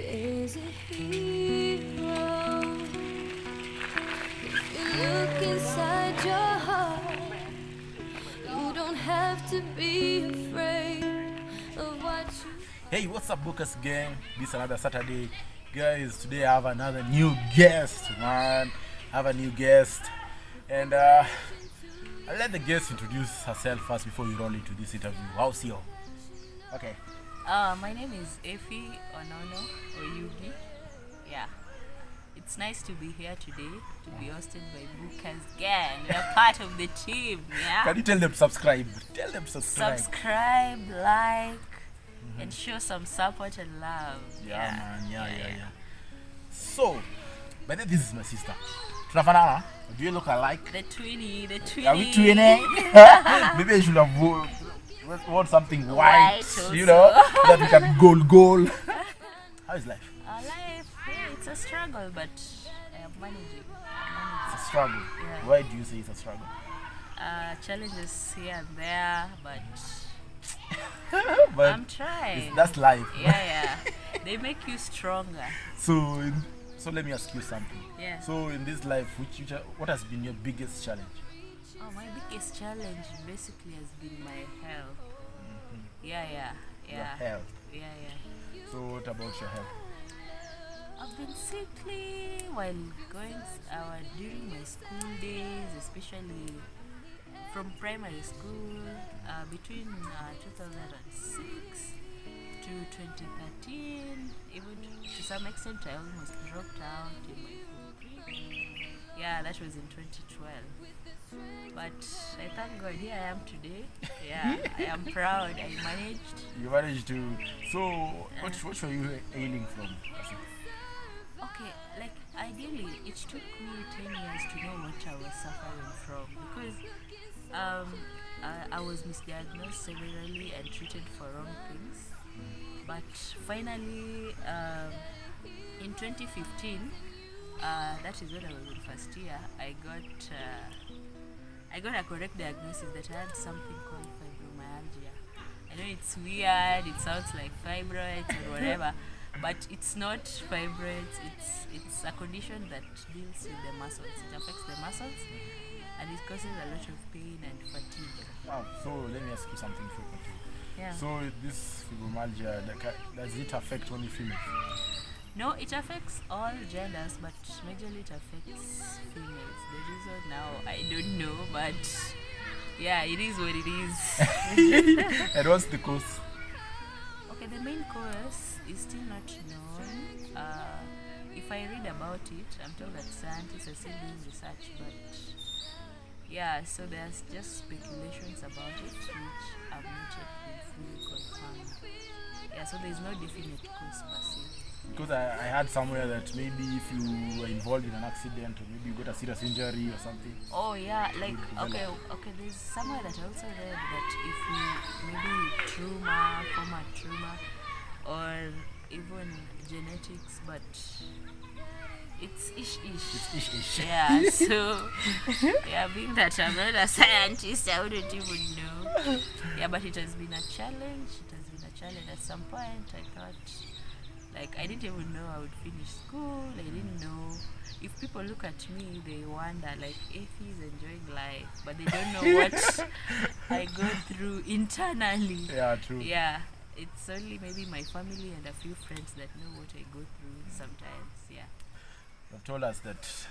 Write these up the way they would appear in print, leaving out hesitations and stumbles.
is a hero. If you look inside your heart, you don't have to be afraid of what you. Hey, what's up, Bookers gang? This is another Saturday. Guys, today I have another new guest, man. I have a new guest. And I'll let the guest introduce herself first before we roll into this interview. How's you? Okay. My name is Effie Onono or Yugi. Yeah. It's nice to be here today to be hosted by Bookers Gang. We're part of the team, yeah? Can you tell them subscribe? Tell them subscribe. Subscribe, like, and show some support and love. Yeah, man. Yeah. So, by the way, this is my sister. Tunafanana? Do you look alike? The twinnie. Are we twinning? Maybe I should have worn something white, also. you know, that we can goal. How is life? Life, yeah, it's a struggle, but I am managing. It's a struggle. Yeah. Why do you say it's a struggle? Challenges here and there, but But I'm trying. that's life. Yeah. They make you stronger. So let me ask you something. Yeah. So in this life, what has been your biggest challenge? Oh, my biggest challenge basically has been my health. Yeah. Your health. Yeah. So what about your health? I've been sickly while during my school days, especially from primary school, between 2006 to 2013, even to some extent I almost dropped out in my yeah, that was in 2012. But I thank God here I am today. Yeah, I am proud. I managed. You managed to. So what were you ailing from? Okay, like ideally, it took me 10 years to know what I was suffering from because I was misdiagnosed severely and treated for wrong things. But finally, in 2015, that is when I was in first year, I got a correct diagnosis that I had something called fibromyalgia. I know it's weird, it sounds like fibroids or whatever, but it's not fibroids, it's a condition that deals with the muscles. It affects the muscles and it causes a lot of pain and fatigue. Wow. So let me ask you something before we continue. Yeah. So this fibromyalgia, does it affect only females? No, it affects all genders, but majorly it affects females. The reason now, I don't know, but yeah, it is what it is. And what's the cause? Okay, the main cause is still not known. If I read about it, I'm told that scientists are still doing research, but yeah, so there's just speculations about it, which have not yet been fully confirmed. Yeah, so there's no definite cause per se. Because I heard somewhere that maybe if you were involved in an accident or maybe you got a serious injury or something. Oh yeah, like okay, there's somewhere that I also read that if you maybe former trauma, or even genetics, but it's ish. It's ish. Yeah, so yeah, being that I'm not a scientist, I wouldn't even know. Yeah, but it has been a challenge. At some point, I thought, like, I didn't even know I would finish school. I didn't know. If people look at me, they wonder, like, Effie is enjoying life, but they don't know what I go through internally. Yeah, true. Yeah, it's only maybe my family and a few friends that know what I go through sometimes. Yeah. You've told us that it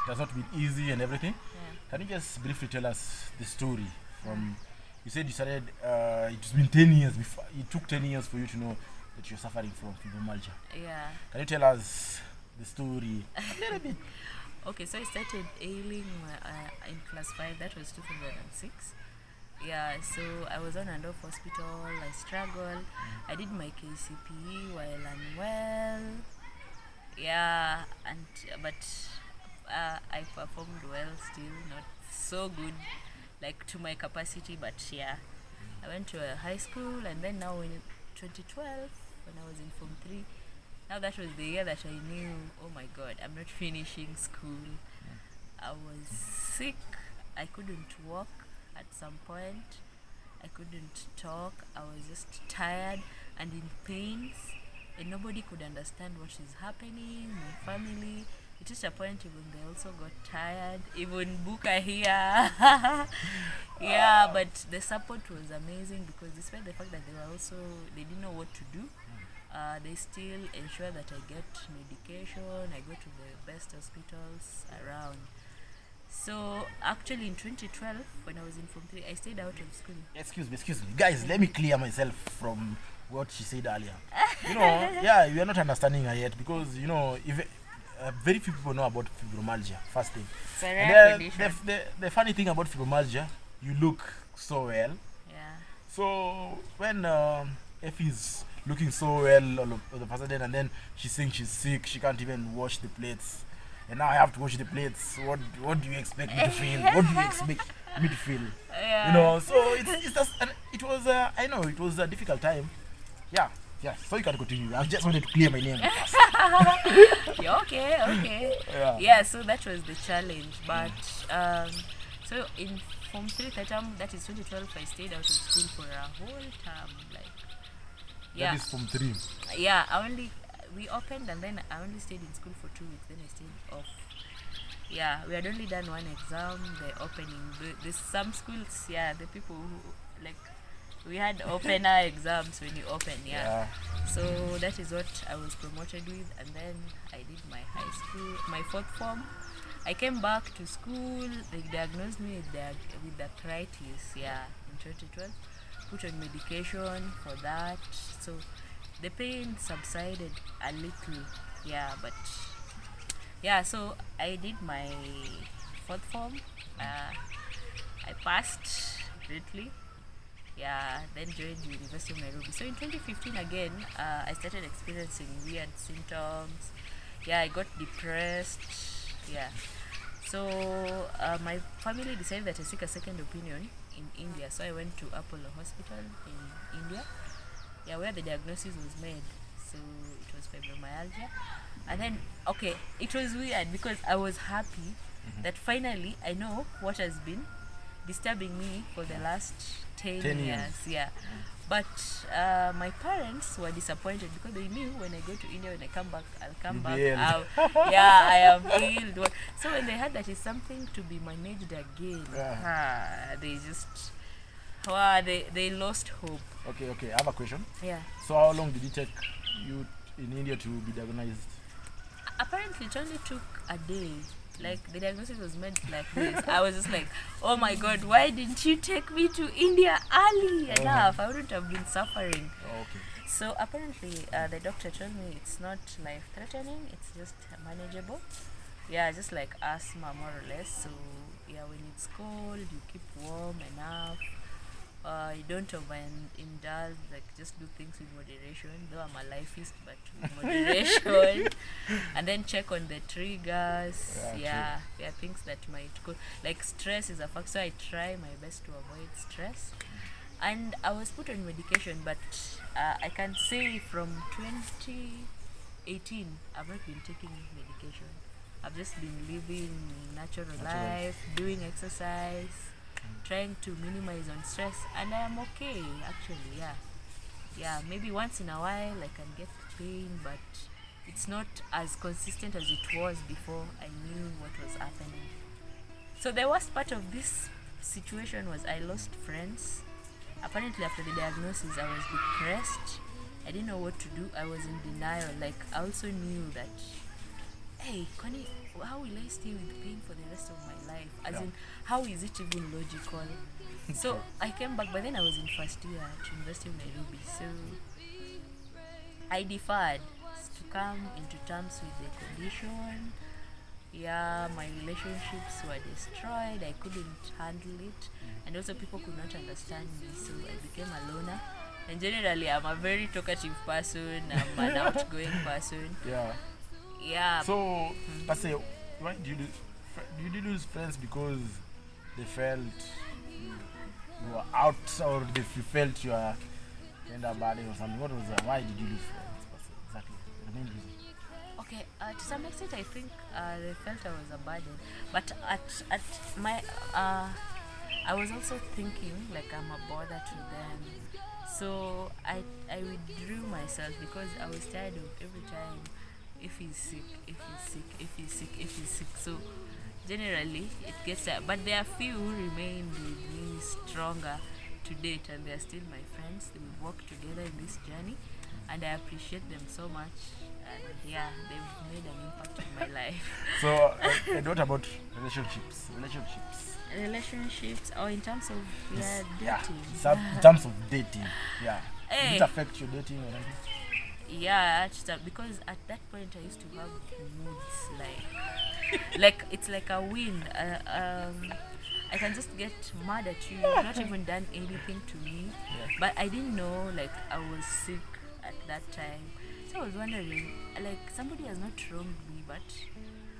has not been easy and everything. Yeah. Can you just briefly tell us the story from? You said you started. It's been 10 years before. It took 10 years for you to know that you're suffering from fibromyalgia. Yeah. Can you tell us the story a little bit? Okay, so I started ailing in class 5. That was 2006. Yeah, so I was on and off hospital. I struggled. I did my KCPE while unwell. Yeah, but I performed well still, not so good, like to my capacity, but yeah. I went to a high school, and then now in 2012, when I was in Form 3, now that was the year that I knew, oh my God, I'm not finishing school. I was sick. I couldn't walk at some point. I couldn't talk. I was just tired and in pains. and nobody could understand what is happening. My family, it reached a point even they also got tired. Even Buka here. Yeah, but the support was amazing because despite the fact that they didn't know what to do, they still ensure that I get medication, I go to the best hospitals around. So actually in 2012, when I was in Form 3, I stayed out of school. Excuse me. Guys, let me clear myself from what she said earlier. Yeah, you are not understanding her yet because, if very few people know about fibromyalgia, first thing. It's a And rare then condition. the funny thing about fibromyalgia, you look so well. Yeah. So when Effie's looking so well all of a sudden, and then she's saying she's sick, she can't even wash the plates, and now I have to wash the plates. What do you expect me to feel? What do you expect me to feel? Yeah. So it's just, and it was I know it was a difficult time. Yeah. So you can continue. I just wanted to clear my name first. Yeah, okay. Yeah. Yeah, so that was the challenge. But so in Form 3 that term, that is 2012, I stayed out of school for a whole term. Like, yeah. That is from 3. Yeah, we opened and then I only stayed in school for 2 weeks, then I stayed off. Yeah, we had only done one exam, the opening. There's some schools, yeah, the people who, like, we had opener exams when you open, yeah. So that is what I was promoted with, and then I did my high school, my 4th form. I came back to school, they diagnosed me with arthritis, yeah, in 2012. Put on medication for that, so the pain subsided a little, yeah, but yeah, so I did my 4th form. I passed greatly. Yeah, then joined the University of Nairobi. So in 2015 again, I started experiencing weird symptoms. Yeah, I got depressed. Yeah. So my family decided that I seek a second opinion in India. So I went to Apollo Hospital in India. Yeah, where the diagnosis was made. So it was fibromyalgia. And then, okay, it was weird because I was happy that finally I know what has been disturbing me for the last 10 years. Yeah. But my parents were disappointed because they knew when I go to India, when I come back, I'll come back out. Yeah, I am healed. So when they heard that it's something to be managed again, they just, they lost hope. Okay, I have a question. Yeah. So how long did it take you in India to be diagnosed? Apparently it only took a day. Like, the diagnosis was made like this. I was just like, oh my god, why didn't you take me to India early enough? I wouldn't have been suffering. Okay. So apparently the doctor told me it's not life threatening, it's just manageable. Yeah, just like asthma more or less. So yeah, when it's cold, you keep warm enough. You don't indulge, like just do things with moderation. Though I'm a lifeist, but with moderation. And then check on the triggers. Yeah, things that might go. Like stress is a factor, so I try my best to avoid stress. And I was put on medication, but I can say from 2018, I've not been taking medication. I've just been living natural life, doing exercise, trying to minimize on stress, and I am okay actually. Yeah, maybe once in a while I can get pain, but it's not as consistent as it was before I knew what was happening. So the worst part of this situation was I lost friends. Apparently after the diagnosis I was depressed. I didn't know what to do. I was in denial. Like, I also knew that, hey, Connie, how will I stay with pain for the rest of my life? As in, how is it even logical? So I came back, but then I was in first year at University of Nairobi. So I deferred to come into terms with the condition. Yeah, my relationships were destroyed. I couldn't handle it. And also people could not understand me. So I became a loner. And generally, I'm a very talkative person. I'm an outgoing person. Yeah. So, let's say, why did you lose friends because they felt you were out, or they felt you were kind of bad or something? What was that? Why did you lose friends? Exactly the main reason. Okay, to some extent, I think they felt I was a burden. But at my, I was also thinking like I'm a bother to them. So I withdrew myself because I was tired of every time if he's sick, if he's sick, if he's sick, if he's sick. So generally it gets that. But there are few who remained with me stronger to date, and they're still my friends. We work together in this journey, and I appreciate them so much. And yeah, they've made an impact in my life. So, and what about relationships? Relationships, or in terms of dating. Yeah, in terms of dating. Yeah. Did Hey. it affect your dating or anything? Yeah, because at that point I used to have moods like it's like a wind. I can just get mad at you. You've not even done anything to me, but I didn't know like I was sick at that time. So I was wondering, like somebody has not wronged me, but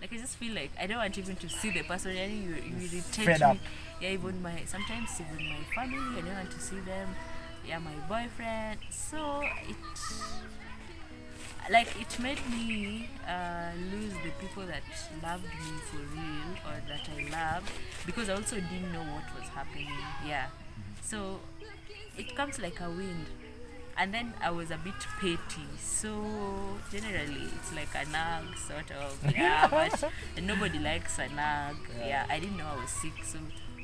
like I just feel like I don't want even to see the person. And you irritate Fed me. up. Yeah, even sometimes even my family, I don't want to see them. Yeah, my boyfriend. So it made me lose the people that loved me for real, or that I loved, because I also didn't know what was happening. Yeah, so it comes like a wind. And then I was a bit petty, so generally it's like a nag sort of. Yeah, but nobody likes a nag. Yeah, I didn't know I was sick, so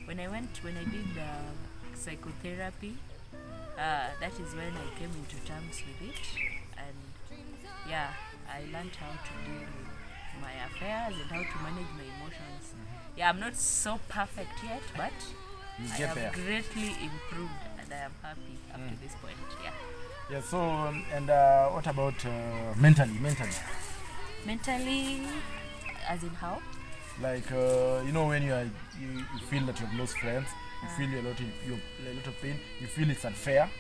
when I did psychotherapy, that is when I came into terms with it. And yeah, I learned how to deal with my affairs and how to manage my emotions. Yeah, I'm not so perfect yet, but You I get have there. greatly improved, and I am happy up to this point. Yeah. Yeah. So, and what about mentally? Mentally, as in how? Like when you feel that you've lost friends, you feel a lot of pain. You feel it's unfair.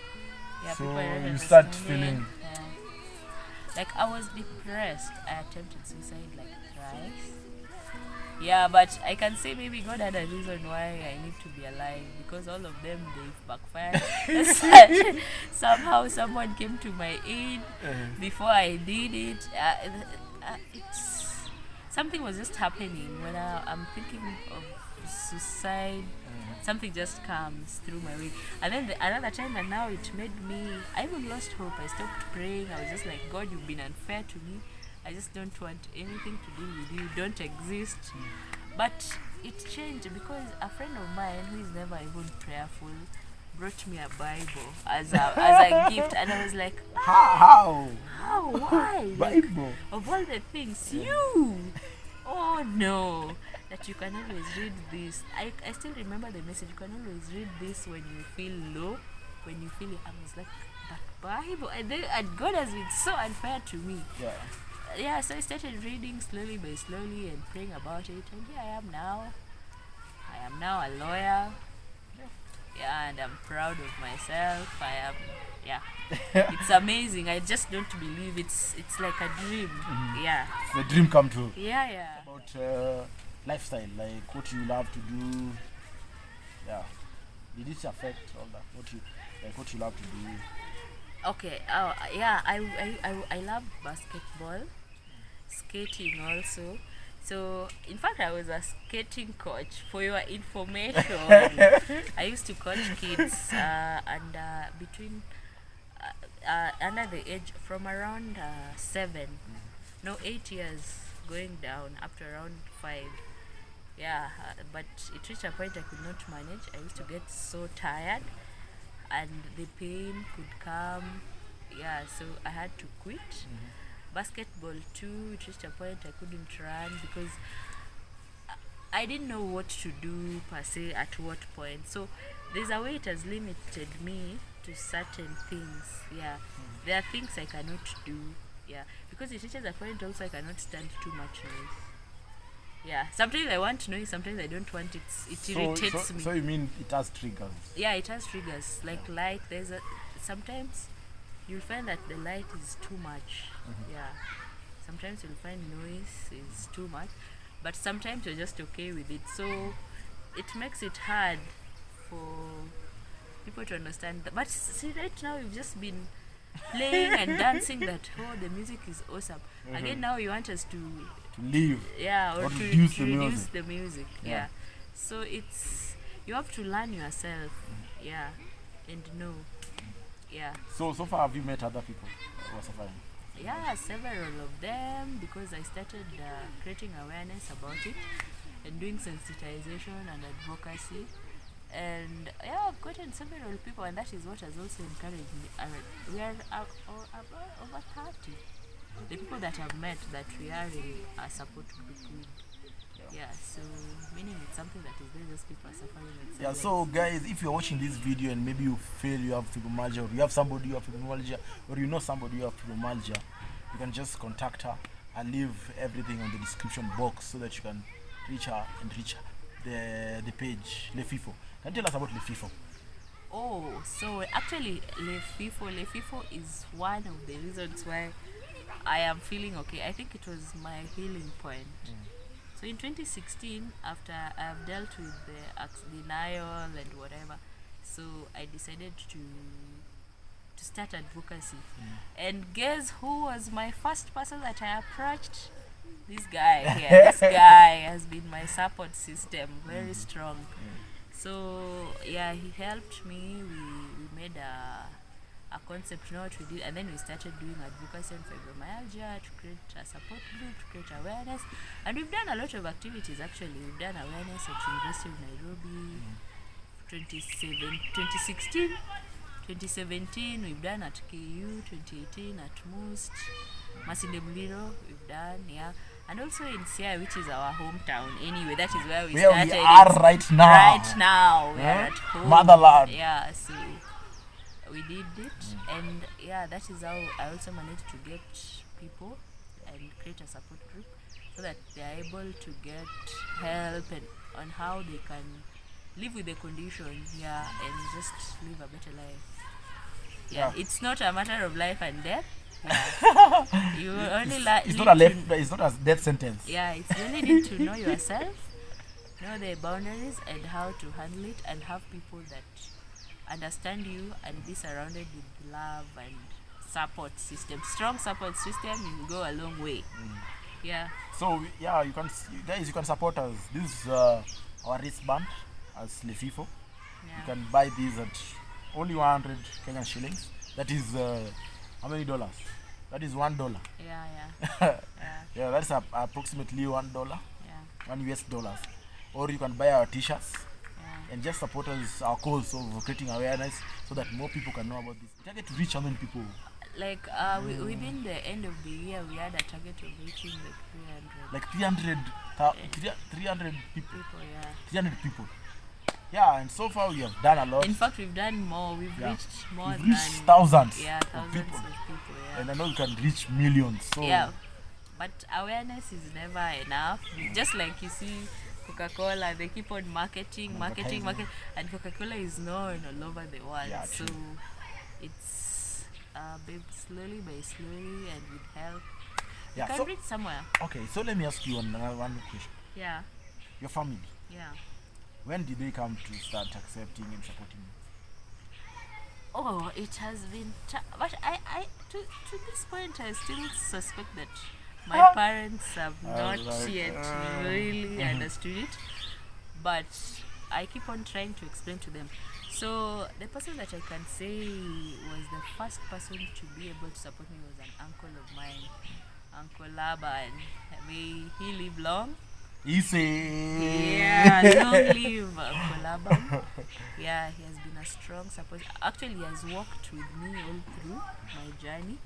Yeah, So people are not you start understanding. feeling. Yeah. Like I was depressed. I attempted suicide like thrice. Yeah, but I can say maybe God had a reason why I need to be alive, because all of them, they've backfired. Somehow someone came to my aid before I did it. Something was just happening when I'm thinking of suicide. Something just comes through my way, and then another time, and now it made me. I even lost hope. I stopped praying. I was just like, God, you've been unfair to me. I just don't want anything to do with you. You don't exist. But it changed because a friend of mine who is never even prayerful brought me a Bible as a gift, and I was like, How? why? Like, Bible. of all the things, you. Oh no, that you can always read this. I still remember the message. You can always read this when you feel low, when you feel. I was like, that Bible, and God has been so unfair to me. Yeah. Yeah, so I started reading slowly by slowly and praying about it, and here I am now. I am now a lawyer. Yeah, and I'm proud of myself. I am. Yeah, it's amazing. I just don't believe it's like a dream. Yeah. It's a dream come true. Yeah. About lifestyle, like what you love to do. Yeah. Did it affect all that? What you love to do? Okay. Yeah. I love basketball, skating also. So, in fact, I was a skating coach. For your information, I used to coach kids between under the age from around 8 years going down up to around 5. Yeah, but it reached a point I could not manage. I used to get so tired, and the pain could come. Yeah, so I had to quit. Basketball too, it reached a point I couldn't run because I didn't know what to do per se at what point. So there's a way it has limited me to certain things. Yeah, there are things I cannot do. Yeah, because it reaches a point also I cannot stand too much noise. Yeah, sometimes I want noise, sometimes I don't want it. It irritates me. So you mean it has triggers? Yeah, it has triggers like light. Sometimes you'll find that the light is too much. Yeah, sometimes you'll find noise is too much, but sometimes you're just okay with it. So it makes it hard for people to understand that. But see, right now you've just been playing and dancing that the music is awesome. Again, now you want us to leave. Yeah, or to reduce the music. Yeah. So you have to learn yourself. Yeah, and know. Yeah. So far, have you met other people who are suffering? Yeah, several of them, because I started creating awareness about it and doing sensitization and advocacy. And yeah, I've gotten several people, and that is what has also encouraged me. We are about over 30. The people that I've met that we are in a support group with. Yeah, so meaning it's something that is there, just people are suffering with. Yeah, so guys, if you're watching this video and maybe you feel you have fibromyalgia, or you have somebody who have fibromyalgia, or you know somebody who have fibromyalgia, you can just contact her. I'll leave everything on the description box so that you can reach her and reach the page Le Fifo. Can you tell us about Le Fifo? Oh, so actually Le Fifo is one of the reasons why I am feeling okay. I think it was my healing point. So in 2016, after I've dealt with the denial and whatever, so I decided to start advocacy. And guess who was my first person that I approached? This guy here. This guy has been my support system, very strong. So yeah, he helped me. We made a concept, what we did, and then we started doing advocacy on fibromyalgia to create a support group, to create awareness. And we've done a lot of activities actually. We've done awareness at University of Nairobi, 2016, 2017 we've done at KU, 2018 at Most, Masinde Muliro we've done, yeah. And also in Sia, which is our hometown anyway, that is where we started. We are right now. Right now, we are at home. Motherland. Yeah, so we did it, and yeah, that is how I also managed to get people and create a support group so that they are able to get help and on how they can live with the condition, yeah, and just live a better life. Yeah, it's not a matter of life and death. Yeah. You only it's not it's not a death sentence. Yeah, it's really need to know yourself, know the boundaries and how to handle it, and have people that understand you and be surrounded with love and support system. Strong support system, you will go a long way. Yeah. So yeah, you can support us. This is our wristband as Le Fifo. Yeah. You can buy these at only 100 Kenyan shillings. That is how many dollars? That is $1. Yeah. Yeah, that's approximately $1. Yeah. $1. Or you can buy our t-shirts. Yeah. And just support us, our cause of creating awareness so that more people can know about this. Target to reach how many people? Like within the end of the year, we had a target of reaching the 300. Like 300 people. Yeah. 300 people. Yeah, and so far we have done a lot. In fact, we've done more. We've reached more we've than reached thousands. Yeah, thousands of people. Yeah. And I know we can reach millions. So yeah, but awareness is never enough. Just like you see Coca-Cola, they keep on marketing, and Coca-Cola is known all over the world. Yeah, so it's slowly by slowly, and with help, you can reach somewhere. Okay, so let me ask you one question. Yeah. Your family. Yeah. When did they come to start accepting and supporting you? Oh, it has been but I to this point I still suspect that my parents have not yet really understood it, but I keep on trying to explain to them. So the person that I can say was the first person to be able to support me was an uncle of mine, Uncle Laban. May he live long. Yeah, long live Uncle Laban. Yeah, he has been a strong support. Actually, he has walked with me all through my journey.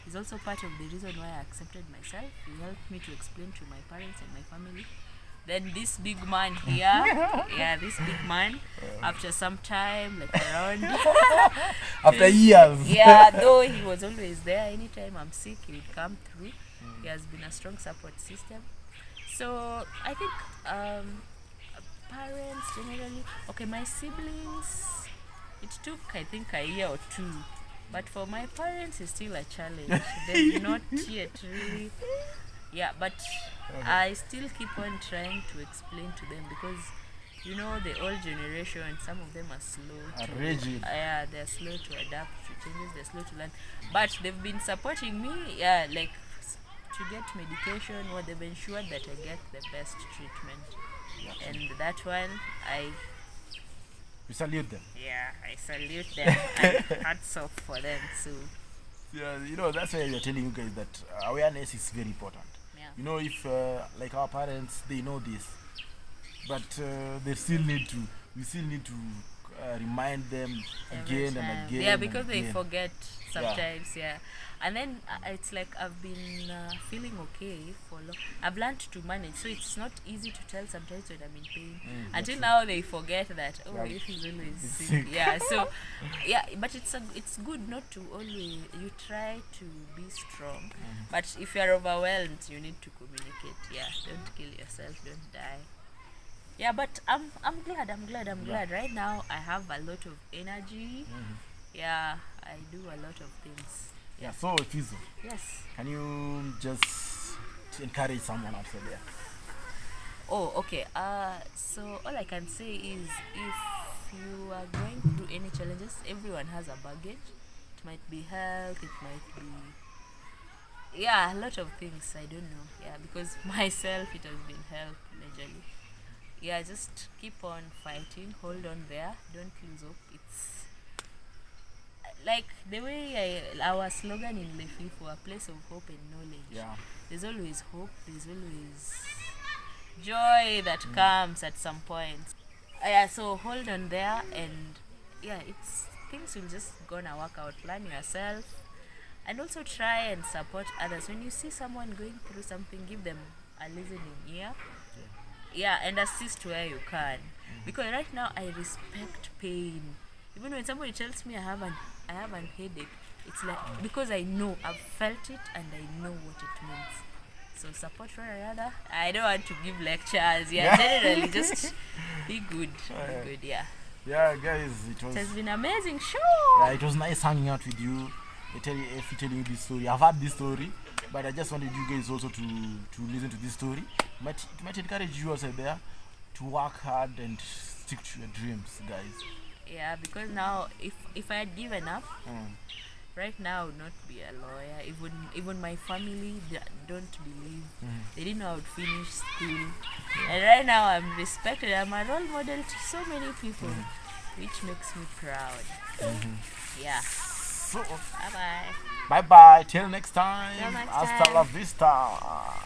He's also part of the reason why I accepted myself. He helped me to explain to my parents and my family. Then this big man here, this big man, after some time, like around after years, though he was always there. Anytime I'm sick, he would come through. He has been a strong support system. So I think parents generally, okay, my siblings, it took I think a year or two, but for my parents it's still a challenge. They've not yet really, but I still keep on trying to explain to them, because you know the old generation, some of them are slow to rigid. They're slow to adapt to changes, they're slow to learn, but they've been supporting me, like to get medication, or they've ensured that I get the best treatment. And that one, We salute them. Yeah, I salute them and hats off for them too. Yeah, you know, that's why we are telling you guys that awareness is very important. Yeah. You know, if like our parents, they know this, but they still need to. We still need to remind them Every again time. and again. Yeah, and because they again. forget sometimes. Yeah, and then it's like I've been feeling okay for long. I've learned to manage, so it's not easy to tell sometimes when I'm in pain. Until now, they forget that Yeah. if he's always He's sick. sick. Yeah, so yeah, but it's good not to always. You try to be strong, but if you're overwhelmed, you need to communicate. Yeah, don't kill yourself, don't die. Yeah, but I'm glad right now I have a lot of energy. Yeah, I do a lot of things. Yeah. So, Fizo, Yes. can you just encourage someone outside there? Oh, okay. So all I can say is if you are going through any challenges, everyone has a baggage. It might be health, it might be a lot of things. I don't know. Yeah, because myself it has been health majorly. Yeah, just keep on fighting, hold on there, don't lose hope. It's like the way our slogan in Lefifu, a place of hope and knowledge. Yeah. There's always hope, there's always joy that comes at some point. Yeah, so hold on there, and yeah, it's things will just gonna work out. Learn yourself, and also try and support others. When you see someone going through something, give them a listening ear. Yeah, and assist where you can, because right now I respect pain. Even when somebody tells me I have an headache, it's like because I know I've felt it and I know what it means. So support one another. I don't want to give lectures. Yeah, generally just be good. Be good. Yeah. Yeah, guys, It has been an amazing show. yeah, it was nice hanging out with you. Effie telling you this story. I've heard this story, but I just wanted you guys also to listen to this story. It might encourage you outside there to work hard and stick to your dreams, guys. Yeah, because now if I had given up, right now I would not be a lawyer. Even my family don't believe. They didn't know I would finish school. And right now I'm respected. I'm a role model to so many people, which makes me proud. Yeah. So, Bye bye. bye bye. Till next time. Till next Hasta time. la vista.